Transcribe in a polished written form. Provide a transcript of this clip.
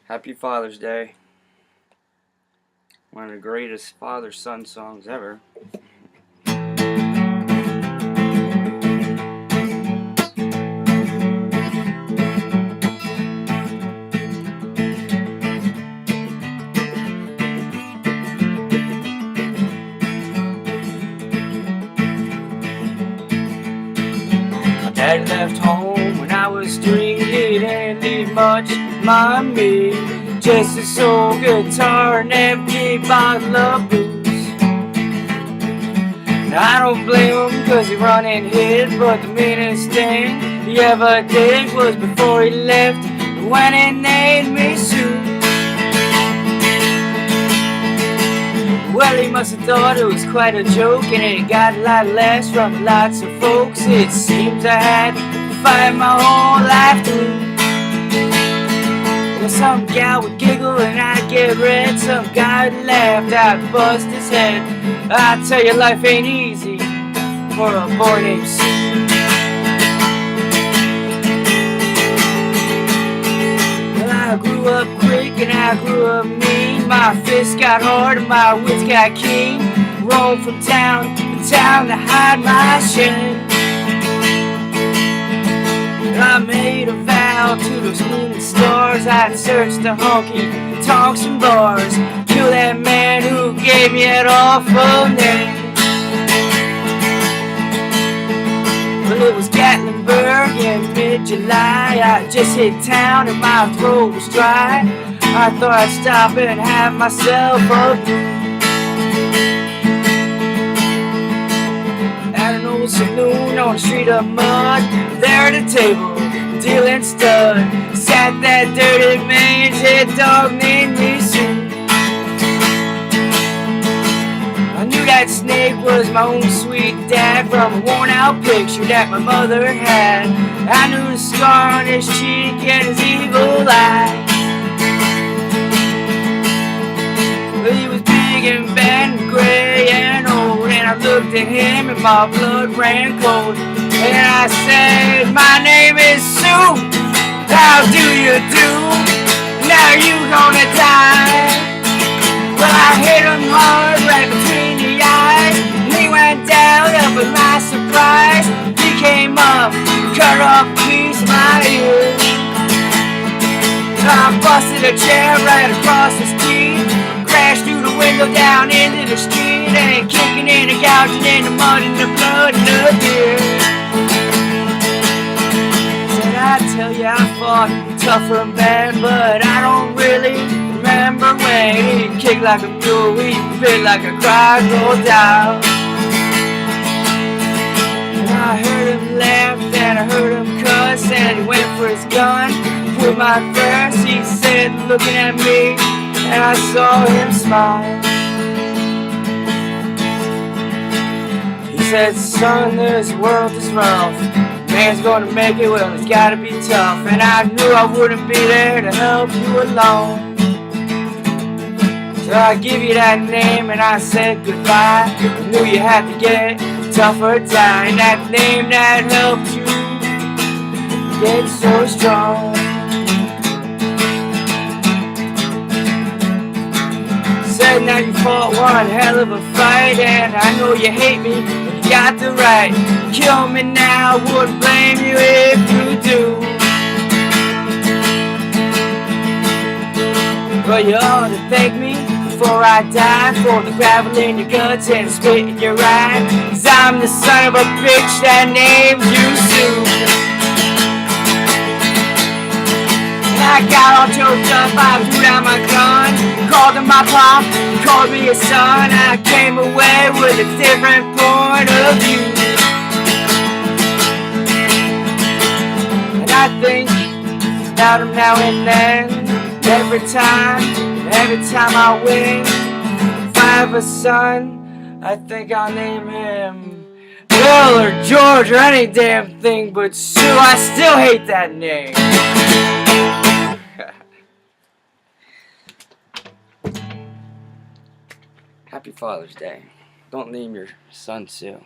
Happy Father's Day. One of the greatest father-son songs ever. My dad left home when I was 3. He didn't leave much behind me. Just a soul guitar and empty bottle of booze. Now I don't blame him cause he run and hid, but the meanest thing he ever did was before he left, he went and made me soup. Well, he must have thought it was quite a joke, and it got a lot less from lots of folks. It seems I had to fight my whole life through. Well, some gal would giggle and I'd get red. Some guy would laugh, I'd bust his head. I tell you, life ain't easy for a boy named Sue. Well, I grew up quick and I grew up mean. My fists got hard and my wits got keen. Roamed from town to town to hide my shame. I made a vow to those moon and stars, I'd search the honky-tonks and bars, kill that man who gave me that awful name. Well, it was Gatlinburg in mid-July. I just hit town and my throat was dry. I thought I'd stop and have myself a brew. At an old saloon on a street of mud, there at a table, dealing stud, sat that dirty mange-head dog named me Sue. I knew that snake was my own sweet dad from a worn-out picture that my mother had. I knew the scar on his cheek and his evil eye. Well, he was big and bad and gray and old, and I looked at him and my blood ran cold. And I said, my name is Sue, how do you do? Now you gonna die. Well, I hit him hard right between the eyes, and he went down up with my surprise. He came up, cut off a piece of my ear. I busted a chair right across his teeth, crashed through the window down into the street, and kicking in and gouging in the mud and the blood and the beer. I tell you, I fought tougher man, but I don't really remember when. He kicked like a mule, he bit like a crocodile. And I heard him laugh, and I heard him cuss, and he went for his gun with my first. He said, looking at me, and I saw him smile. He said, son, this world is rough. Man's gonna make it, well, it's gotta be tough. And I knew I wouldn't be there to help you alone. So I give you that name and I said goodbye. I knew you had to get tougher die. And that name that helped you get so strong. Said now you fought one hell of a fight, and I know you hate me, but you got the right. Kill me now, wouldn't blame you if you do. Well, you ought to thank me before I die for the gravel in your guts and spit in your eye. 'Cause I'm the son of a bitch that named you Sue. I got all choked up, I threw down my gun, called him my pop, he called me his son. I came away with a different point of view. And I think about him now and then, every time I win. If I have a son, I think I'll name him Bill or George or any damn thing but Sue. I still hate that name. Happy Father's Day. Don't name your son Sue.